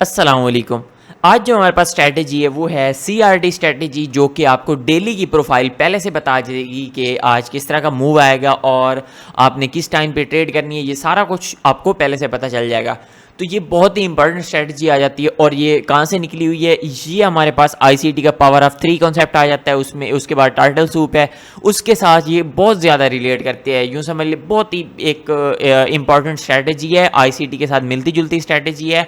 अस्सलाम वालेकुम। आज जो हमारे पास स्ट्रैटेजी है वो है सीआरटी स्ट्रैटेजी, जो कि आपको डेली की प्रोफाइल पहले से बता देगी कि आज किस तरह का मूव आएगा और आपने किस टाइम पे ट्रेड करनी है। ये सारा कुछ आपको पहले से पता चल जाएगा। तो ये बहुत ही इंपॉर्टेंट स्ट्रैटेजी आ जाती है। और ये कहाँ से निकली हुई है? ये हमारे पास आईसीटी का पावर ऑफ 3 कॉन्सेप्ट आ जाता है उसमें। उसके बाद टार्टल सूप है, उसके साथ ये बहुत ज़्यादा रिलेट करते हैं। यूँ समझ ले बहुत ही एक इंपॉर्टेंट स्ट्रैटेजी है, आईसीटी के साथ मिलती जुलती स्ट्रैटेजी है।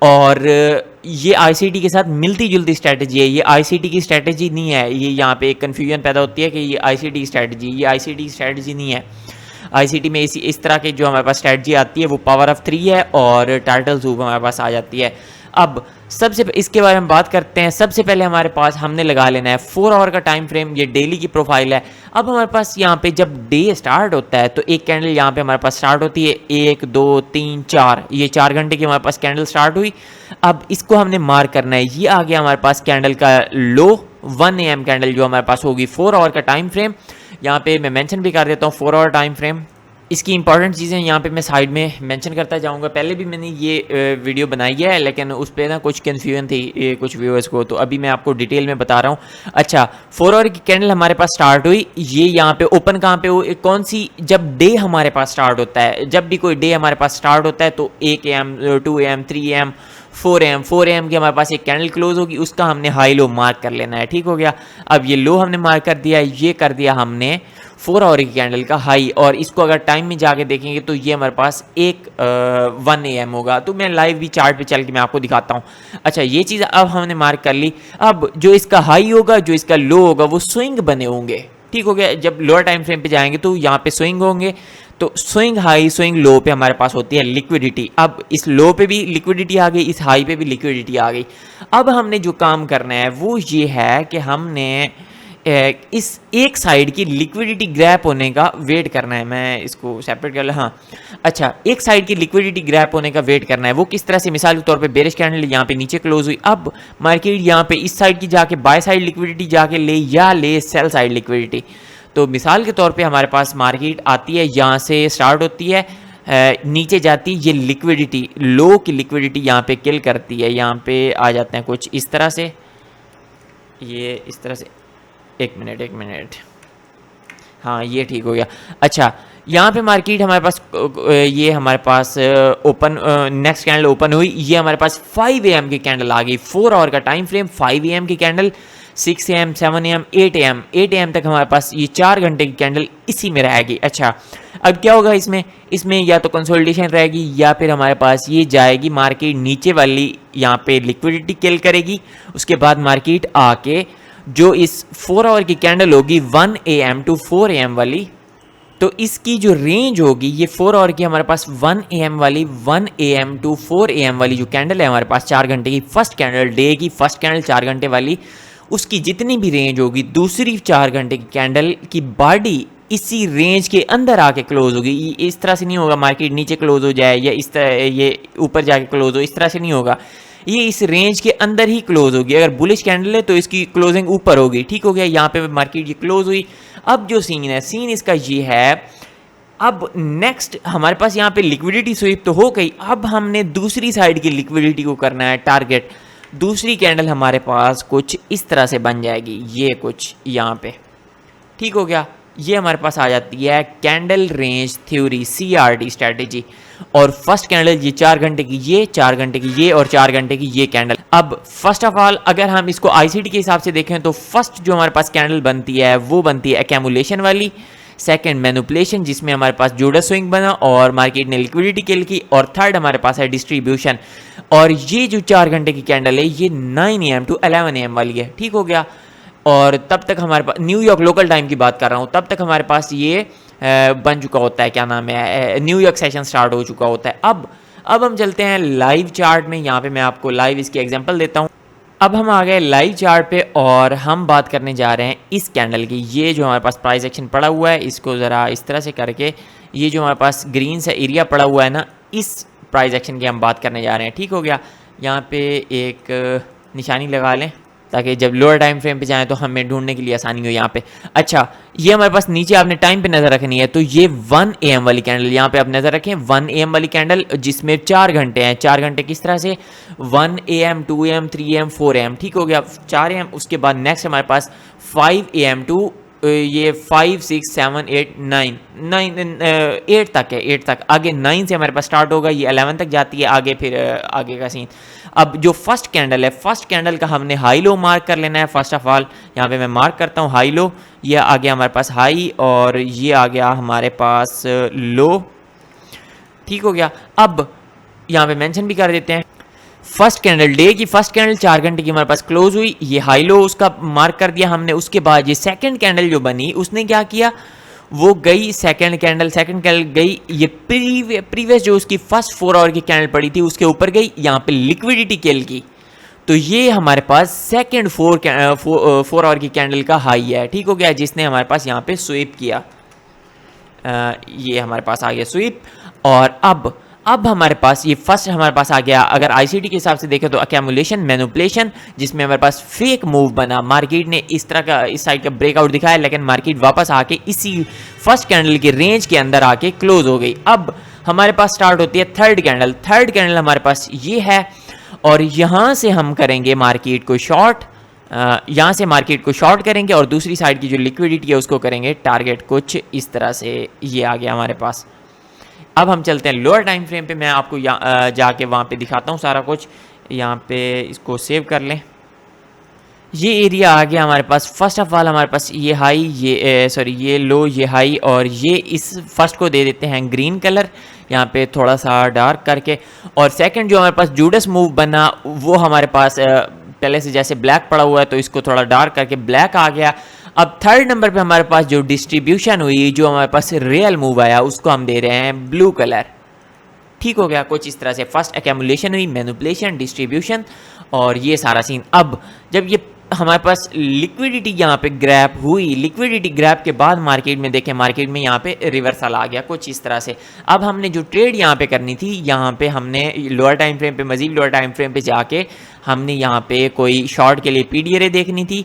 और ये आईसीटी के साथ मिलती जुलती स्ट्रैटेजी है, ये आईसीटी की स्ट्रैटेजी नहीं है। ये यहाँ पे एक कन्फ्यूजन पैदा होती है कि ये आईसीटी स्ट्रैटेजी, ये आईसीटी स्ट्रैटेजी नहीं है। आईसीटी में इस तरह की जो हमारे पास स्ट्रैटेजी आती है वो पावर ऑफ 3 है और टार्टल सूप हमारे पास आ जाती है। अब सबसे इसके बारे में बात करते हैं। सबसे पहले हमारे पास हमने लगा लेना है 4 आवर का टाइम फ्रेम। ये डेली की प्रोफाइल है। अब हमारे पास यहाँ पे जब डे स्टार्ट होता है तो एक कैंडल यहाँ पे हमारे पास स्टार्ट होती है, 1 2 3 4, ये 4 घंटे की हमारे पास कैंडल स्टार्ट हुई। अब इसको हमने मार्क करना है। ये आ गया हमारे पास कैंडल का लो, 1 AM कैंडल जो हमारे पास होगी। 4 आवर का टाइम फ्रेम यहाँ पे मैं मेंशन भी कर देता हूँ, 4 आवर टाइम फ्रेम। इसकी इंपॉर्टेंट चीज़ें यहाँ पे मैं साइड में मेंशन करता जाऊँगा। पहले भी मैंने ये वीडियो बनाई है, लेकिन उस पर ना कुछ कन्फ्यूजन थी कुछ व्यूअर्स को, तो अभी मैं आपको डिटेल में बता रहा हूँ। अच्छा, 4 आवर की कैंडल हमारे पास स्टार्ट हुई। ये यहाँ पे ओपन कहाँ पे हुई? कौन सी? जब डे हमारे पास स्टार्ट होता है। जब भी कोई डे हमारे पास स्टार्ट होता है तो 1 AM 2 AM 3 AM 4 AM की हमारे पास एक कैंडल क्लोज होगी, उसका हमने हाई लो मार्क कर लेना है। ठीक हो गया। अब ये लो हमने मार्क कर दिया, ये कर दिया हमने 4 आवर की कैंडल का हाई। और इसको अगर टाइम में जाके देखेंगे तो ये हमारे पास 1 AM होगा। तो मैं लाइव भी चार्ट पे चल के मैं आपको दिखाता हूँ। अच्छा, ये चीज़ अब हमने मार्क कर ली। अब जो इसका हाई होगा, जो इसका लो होगा, वो स्विंग बने होंगे। ठीक हो गया। जब लोअर टाइम फ्रेम पे जाएंगे तो यहाँ पे स्विंग होंगे। तो स्विंग हाई स्विंग लो पे हमारे पास होती है लिक्विडिटी। अब इस लो पे भी लिक्विडिटी आ गई, इस हाई पे भी लिक्विडिटी आ गई। अब हमने जो काम करना है वो ये है कि हमने इस एक साइड की लिक्विडिटी ग्रैप होने का वेट करना है। मैं इसको सेपरेट कर ला। हाँ, अच्छा, एक साइड की लिक्विडिटी ग्रैप होने का वेट करना है। वो किस तरह से? मिसाल के तौर पे बेरिश कैंडल यहाँ पे नीचे क्लोज हुई। अब मार्केट यहाँ पे इस साइड की जाके बाय साइड लिक्विडिटी जाके ले, या ले सेल साइड लिक्विडिटी। तो मिसाल के तौर पे हमारे पास मार्केट आती है, यहाँ से स्टार्ट होती है, नीचे जाती, ये लिक्विडिटी लो की लिक्विडिटी यहाँ पे किल करती है। यहाँ पे आ जाते हैं कुछ इस तरह से, ये इस तरह से। एक मिनट, हाँ ये ठीक हो गया। अच्छा, यहाँ पे मार्केट हमारे पास ये हमारे पास ओपन, नेक्स्ट कैंडल ओपन हुई। ये हमारे पास 5 AM की कैंडल आ गई। 4 आवर का टाइम फ्रेम, 5 AM की कैंडल, 6 AM 7 AM 8 AM तक हमारे पास ये 4 घंटे की कैंडल इसी में रहेगी। अच्छा, अब क्या होगा इसमें या तो कंसोलिडेशन रहेगी या फिर हमारे पास ये जाएगी मार्केट नीचे वाली, यहाँ पे लिक्विडिटी किल करेगी। उसके बाद मार्केट आके जो इस 4 आवर की कैंडल होगी 1 AM to 4 AM वाली, तो इसकी जो रेंज होगी, ये 4 आवर की हमारे पास 1 AM वाली, 1 AM to 4 AM वाली जो कैंडल है हमारे पास 4 घंटे की फर्स्ट कैंडल, डे की फर्स्ट कैंडल 4 घंटे वाली, उसकी जितनी भी रेंज होगी दूसरी 4 घंटे की कैंडल की बॉडी इसी रेंज के अंदर आके क्लोज होगी। इस तरह से नहीं होगा मार्केट नीचे क्लोज हो जाए या इस तरह ये ऊपर जाके क्लोज हो, इस तरह से नहीं होगा। ये इस रेंज के अंदर ही क्लोज होगी। अगर बुलिश कैंडल है तो इसकी क्लोजिंग ऊपर होगी। ठीक हो गया। यहाँ पे मार्केट ये क्लोज हुई। अब जो सीन है, सीन इसका ये है, अब नेक्स्ट हमारे पास यहाँ पे लिक्विडिटी स्वीप तो हो गई। अब हमने दूसरी साइड की लिक्विडिटी को करना है टारगेट। दूसरी कैंडल हमारे पास कुछ इस तरह से बन जाएगी, ये कुछ यहाँ पे। ठीक हो गया। ये हमारे पास आ जाती है candle range theory, CRT strategy. और फर्स्ट कैंडल ये 4 घंटे की, ये 4 घंटे की, ये और 4 घंटे की ये कैंडल। अब फर्स्ट ऑफ ऑल अगर हम इसको आईसीटी के हिसाब से देखें तो फर्स्ट जो हमारे पास कैंडल बनती है वो बनती है एक्यूमुलेशन वाली। सेकंड मैनिपुलेशन, जिसमें हमारे पास जोड़ा स्विंग बना और मार्केट ने लिक्विडिटी किल की। और थर्ड हमारे पास है डिस्ट्रीब्यूशन। और ये जो 4 घंटे की कैंडल है ये 9 AM to 11 AM वाली है। ठीक हो गया। और तब तक हमारे पास न्यूयॉर्क लोकल टाइम की बात कर रहा हूँ, तब तक हमारे पास ये बन चुका होता है, क्या नाम है, न्यूयॉर्क सेशन स्टार्ट हो चुका होता है। अब हम चलते हैं लाइव चार्ट में। यहाँ पे मैं आपको लाइव इसकी एग्जांपल देता हूँ। अब हम आ गए लाइव चार्ट पे और हम बात करने जा रहे हैं इस कैंडल की। ये जो हमारे पास प्राइस एक्शन पड़ा हुआ है, इसको ज़रा इस तरह से करके, ये जो हमारे पास ग्रीन सा एरिया पड़ा हुआ है ना, इस प्राइस एक्शन की हम बात करने जा रहे हैं। ठीक हो गया। यहाँ पे एक निशानी लगा लें। ताकि जब लोअर टाइम फ्रेम पे जाएं तो हमें ढूंढने के लिए आसानी हो यहाँ पे। अच्छा, ये हमारे पास नीचे आपने टाइम पे नज़र रखनी है, तो ये 1 AM वाली कैंडल यहाँ पे आप नज़र रखें, 1 AM वाली कैंडल जिसमें 4 घंटे हैं। 4 घंटे किस तरह से, 1 AM 2 AM 3 AM 4 AM, ठीक हो गया 4 AM। उसके बाद नेक्स्ट हमारे पास 5 AM टू ये 5 6 7 8 9 8 तक है, 8 तक। आगे 9 से हमारे पास स्टार्ट होगा, ये 11 तक जाती है आगे, फिर आगे का सीन। अब जो फर्स्ट कैंडल है, फर्स्ट कैंडल का हमने हाई लो मार्क कर लेना है। फर्स्ट ऑफ ऑल यहाँ पे मैं मार्क करता हूँ हाई लो, ये आ गया हमारे पास हाई और ये आ गया हमारे पास लो, ठीक हो गया। अब यहाँ पे मेंशन भी कर देते हैं फर्स्ट कैंडल, डे की फर्स्ट कैंडल 4 घंटे की हमारे पास क्लोज हुई, ये हाई लो उसका मार्क कर दिया हमने। उसके बाद ये सेकंड कैंडल जो बनी उसने क्या किया, वो गई सेकंड कैंडल गई, ये प्रीवियस जो उसकी फर्स्ट 4 आवर की कैंडल पड़ी थी उसके ऊपर गई, यहाँ पे लिक्विडिटी किल की। तो ये हमारे पास सेकंड 4 आवर की कैंडल का हाई है, ठीक हो गया, जिसने हमारे पास यहाँ पे स्वीप किया। ये हमारे पास आ गया स्वीप। और अब हमारे पास ये फर्स्ट हमारे पास आ गया, अगर आईसीटी के हिसाब से देखें तो अक्यूमुलेशन मैनिपुलेशन, जिसमें हमारे पास फेक मूव बना। मार्केट ने इस तरह का इस साइड का ब्रेकआउट दिखाया, लेकिन मार्केट वापस आके इसी फर्स्ट कैंडल के रेंज के अंदर आके क्लोज हो गई। अब हमारे पास स्टार्ट होती है थर्ड कैंडल। थर्ड कैंडल हमारे पास ये है और यहाँ से हम करेंगे मार्केट को शॉर्ट, यहाँ से मार्केट को शॉर्ट करेंगे और दूसरी साइड की जो लिक्विडिटी है उसको करेंगे टारगेट, कुछ इस तरह से ये आ गया हमारे पास। अब हम चलते हैं लोअर टाइम फ्रेम पे, मैं आपको जाके वहाँ पे दिखाता हूँ सारा कुछ। यहाँ पे इसको सेव कर लें, ये एरिया आ गया हमारे पास। फर्स्ट ऑफ ऑल हमारे पास ये हाई, ये सॉरी ये लो, ये हाई, और ये इस फर्स्ट को दे देते हैं ग्रीन कलर यहाँ पे थोड़ा सा डार्क करके। और सेकंड जो हमारे पास जूडस मूव बना वो हमारे पास पहले से जैसे ब्लैक पड़ा हुआ है तो इसको थोड़ा डार्क करके ब्लैक आ गया। अब थर्ड नंबर पे हमारे पास जो डिस्ट्रीब्यूशन हुई, जो हमारे पास रियल मूव आया, उसको हम दे रहे हैं ब्लू कलर, ठीक हो गया कुछ इस तरह से। फर्स्ट एक्यूमुलेशन हुई, मैनिपुलेशन, डिस्ट्रीब्यूशन और ये सारा सीन। अब जब ये हमारे पास लिक्विडिटी यहाँ पे ग्रैप हुई, लिक्विडिटी ग्रैप के बाद मार्केट में देखें, मार्केट में यहाँ पे रिवर्सल आ गया कुछ इस तरह से। अब हमने जो ट्रेड यहाँ पे करनी थी, यहाँ पे हमने लोअर टाइम फ्रेम पे, मजीद लोअर टाइम फ्रेम पे जाके हमने यहाँ पे कोई शॉर्ट के लिए पीडीआरए देखनी थी,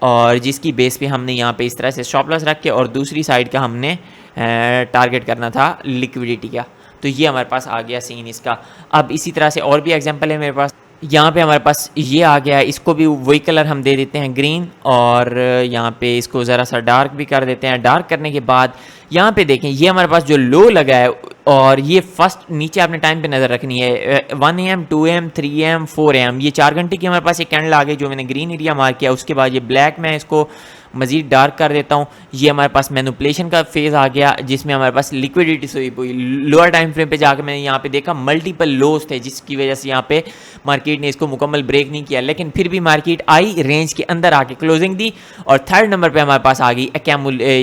और जिसकी बेस पे हमने यहाँ पे इस तरह से स्टॉप लॉस रख के और दूसरी साइड का हमने टारगेट करना था लिक्विडिटी का। तो ये हमारे पास आ गया सीन इसका। अब इसी तरह से और भी एग्जांपल है मेरे पास। यहाँ पे हमारे पास ये आ गया, इसको भी वही कलर हम दे देते हैं ग्रीन, और यहाँ पे इसको ज़रा सा डार्क भी कर देते हैं। डार्क करने के बाद यहाँ पे देखें, ये हमारे पास जो लो लगा है, और ये फर्स्ट नीचे आपने टाइम पे नज़र रखनी है, 1 AM 2 AM 3 AM 4 AM, ये 4 घंटे की हमारे पास एक कैंडल आ गई जो मैंने ग्रीन एरिया मार्क किया। उसके बाद ये ब्लैक, मैं इसको मज़ीद डार्क कर देता हूँ। ये हमारे पास मैनिपुलेशन का फेज़ आ गया, जिसमें हमारे पास लिक्विडिटी स्वीप हुई। लोअर टाइम फ्रेम पे जाकर मैंने यहाँ पे देखा मल्टीपल लोज थे, जिसकी वजह से यहाँ पे मार्केट ने इसको मुकम्मल ब्रेक नहीं किया, लेकिन फिर भी मार्केट आई, रेंज के अंदर आके क्लोजिंग दी। और थर्ड नंबर पे हमारे पास आ गई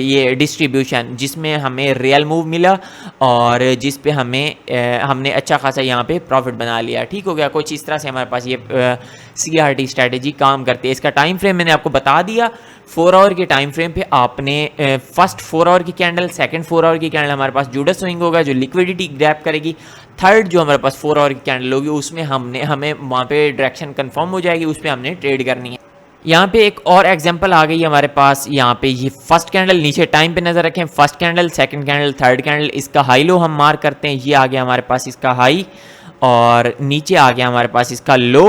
ये डिस्ट्रीब्यूशन, जिसमें हमें रियल मूव मिला और जिस पे हमने अच्छा खासा यहाँ पे प्रॉफिट बना लिया, ठीक हो गया कुछ इस तरह से। हमारे पास ये CRT स्ट्रैटेजी काम करती है। इसका टाइम फ्रेम मैंने आपको बता दिया। 4 आवर के टाइम फ्रेम पे आपने फर्स्ट 4 आवर की कैंडल, सेकंड 4 आवर की कैंडल हमारे पास जूडस स्विंग होगा जो लिक्विडिटी ग्रैब करेगी। थर्ड जो हमारे पास 4 आवर की कैंडल होगी उसमें हमें वहाँ पे डायरेक्शन कंफर्म हो जाएगी, उस पर हमने ट्रेड करनी है। यहाँ पे एक और एग्जांपल आ गई हमारे पास। यहाँ पे ये फर्स्ट कैंडल, नीचे टाइम पे नजर रखें, first candle, second candle, third candle, इसका हाई लो हम मार्क करते हैं। ये आ गया हमारे पास इसका हाई और नीचे आ गया हमारे पास इसका लो।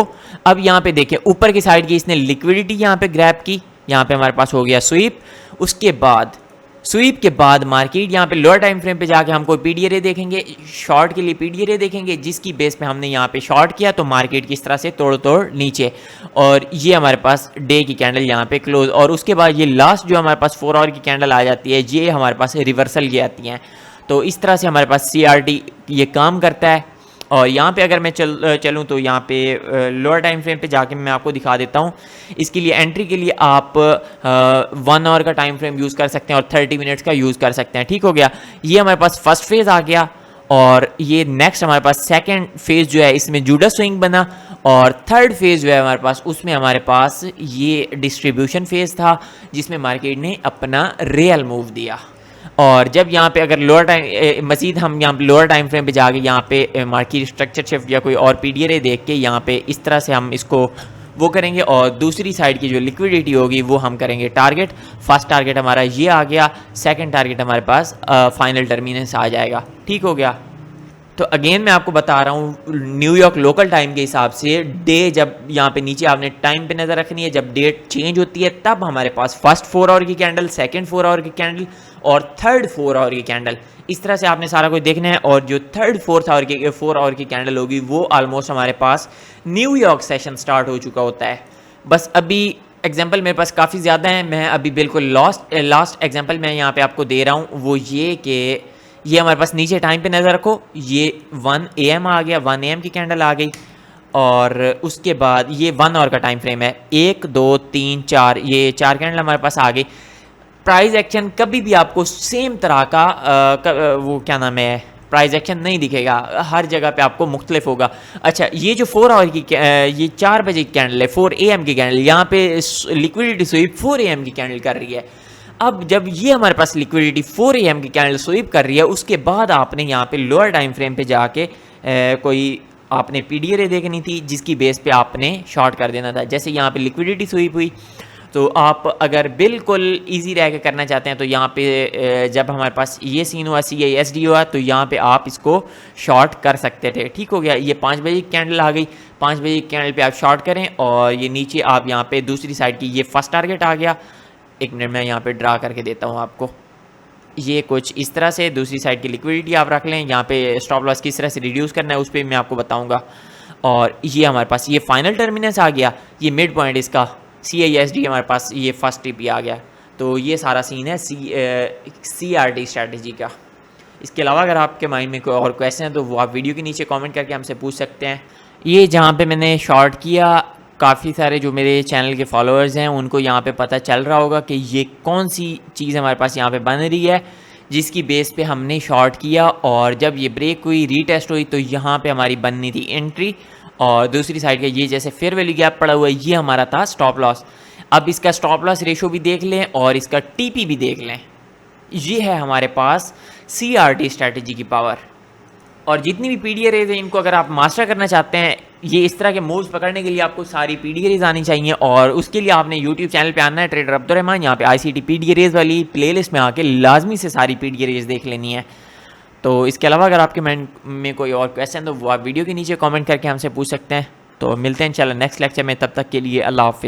अब यहाँ पे देखें ऊपर की साइड की इसने लिक्विडिटी यहाँ पे ग्रैब की, यहाँ पे हमारे पास हो गया स्वीप। उसके बाद स्वीप के बाद मार्केट यहाँ पे लोअर टाइम फ्रेम पे जाके हम कोई पीडीआरए देखेंगे, शॉर्ट के लिए पीडीआरए देखेंगे, जिसकी बेस पे हमने यहाँ पे शॉर्ट किया तो मार्केट किस तरह से तोड़ नीचे, और ये हमारे पास डे की कैंडल यहाँ पे क्लोज। और उसके बाद ये लास्ट जो हमारे पास 4 आवर की कैंडल आ जाती है, ये हमारे पास रिवर्सल की आती हैं। तो इस तरह से हमारे पास CRT ये काम करता है। और यहाँ पे अगर मैं चलूँ तो यहाँ पे लोअर टाइम फ्रेम पे जाके मैं आपको दिखा देता हूँ। इसके लिए एंट्री के लिए आप 1 आवर का टाइम फ्रेम यूज़ कर सकते हैं और 30 मिनट्स का यूज़ कर सकते हैं, ठीक हो गया। ये हमारे पास फर्स्ट फेज़ आ गया, और ये नेक्स्ट हमारे पास सेकंड फेज़ जो है इसमें जूडस स्विंग बना, और थर्ड फेज़ जो है हमारे पास उसमें हमारे पास ये डिस्ट्रीब्यूशन फेज़ था, जिसमें मार्केट ने अपना रियल मूव दिया। और जब यहाँ पे अगर लोअर टाइम मज़ीद हम यहाँ पे लोअर टाइम फ्रेम पे जाके यहाँ पे मार्केट स्ट्रक्चर शिफ्ट या कोई और पीडीआरए देख के यहाँ पे इस तरह से हम इसको वो करेंगे, और दूसरी साइड की जो लिक्विडिटी होगी वो हम करेंगे टारगेट। फर्स्ट टारगेट हमारा ये आ गया, सेकंड टारगेट हमारे पास फाइनल टर्मिनेंस आ जाएगा। ठीक हो गया। तो अगेन मैं आपको बता रहा हूँ न्यूयॉर्क लोकल टाइम के हिसाब से डे, जब यहाँ पे नीचे आपने टाइम पे नज़र रखनी है, जब डेट चेंज होती है तब हमारे पास फर्स्ट 4 आवर की कैंडल, सेकंड 4 आवर की कैंडल और थर्ड 4 आवर की कैंडल, इस तरह से आपने सारा कुछ देखना है। और जो थर्ड 4 आवर की कैंडल होगी वो ऑलमोस्ट हमारे पास न्यूयॉर्क सेशन स्टार्ट हो चुका होता है। बस अभी एग्जाम्पल मेरे पास काफ़ी ज़्यादा है, मैं अभी बिल्कुल लास्ट एग्जाम्पल मैं यहाँ पे आपको दे रहा हूँ, वो ये कि ये हमारे पास नीचे टाइम पे नज़र रखो, ये 1 AM आ गया, 1 AM की कैंडल आ गई, और उसके बाद ये 1 आवर का टाइम फ्रेम है, 1 2 3 4, ये 4 कैंडल हमारे पास आ गई। प्राइस एक्शन कभी भी आपको सेम तरह का वो क्या नाम है, प्राइस एक्शन नहीं दिखेगा, हर जगह पे आपको मुख्तलिफ होगा। अच्छा, ये जो 4 आवर की ये 4 बजे की कैंडल है, 4 AM की कैंडल, यहाँ पे लिक्विडिटी स्वीप 4 AM की कैंडल कर रही है। अब जब ये हमारे पास लिक्विडिटी 4 AM की कैंडल स्वीप कर रही है, उसके बाद आपने यहाँ पे लोअर टाइम फ्रेम पे जाके कोई आपने PDA रे देखनी थी जिसकी बेस पे आपने शॉर्ट कर देना था। जैसे यहाँ पे लिक्विडिटी स्वीप हुई, तो आप अगर बिल्कुल इजी रह के करना चाहते हैं तो यहाँ पे जब हमारे पास ये सीन हुआ, CASD हुआ, तो यहाँ पे आप इसको शॉर्ट कर सकते थे। ठीक हो गया। ये 5 बजे की कैंडल आ गई, 5 बजे की कैंडल पे आप शॉर्ट करें, और ये नीचे आप यहाँ पे दूसरी साइड की ये फर्स्ट टारगेट आ गया। एक मिनट मैं यहाँ पे ड्रा करके देता हूँ आपको। ये कुछ इस तरह से दूसरी साइड की लिक्विडिटी आप रख लें, यहाँ पे स्टॉप लॉस किस तरह से रिड्यूस करना है उस पर मैं आपको बताऊँगा। और ये हमारे पास ये फाइनल टर्मिनेंस आ गया, ये मिड पॉइंट इसका CASD हमारे पास ये फर्स्ट टिप आ गया। तो ये सारा सीन है CRT स्ट्रैटेजी का। इसके अलावा अगर आपके माइंड में कोई और क्वेश्चन है तो वो आप वीडियो के नीचे कमेंट करके हमसे पूछ सकते हैं। ये जहाँ पे मैंने शॉर्ट किया, काफ़ी सारे जो मेरे चैनल के फॉलोअर्स हैं उनको यहाँ पे पता चल रहा होगा कि ये कौन सी चीज़ हमारे पास यहाँ पे बन रही है जिसकी बेस पे हमने शॉर्ट किया, और जब ये ब्रेक हुई, रीटेस्ट हुई, तो यहाँ पे हमारी बननी थी एंट्री, और दूसरी साइड का ये जैसे फेयर वैल्यू गैप पड़ा हुआ है ये हमारा था स्टॉप लॉस। अब इसका स्टॉप लॉस रेशो भी देख लें और इसका TP भी देख लें। ये है हमारे पास CRT स्ट्रैटेजी की पावर। और जितनी भी PDA रेज है इनको अगर आप मास्टर करना चाहते हैं, ये इस तरह के मूव्स पकड़ने के लिए आपको सारी PDA रेज आनी चाहिए, और उसके लिए आपने YouTube चैनल पे आना है, ट्रेडर अब्दुर्रहमान, यहाँ पे ICT PDA रेज वाली प्लेलिस्ट में आके लाजमी से सारी PDA रेज देख लेनी है। तो इसके अलावा अगर आपके माइंड में कोई और क्वेश्चन तो वो आप वीडियो के नीचे कमेंट करके हमसे पूछ सकते हैं। तो मिलते हैं इंशाल्लाह नेक्स्ट लेक्चर में, तब तक के लिए अल्लाह हाफ़िज़।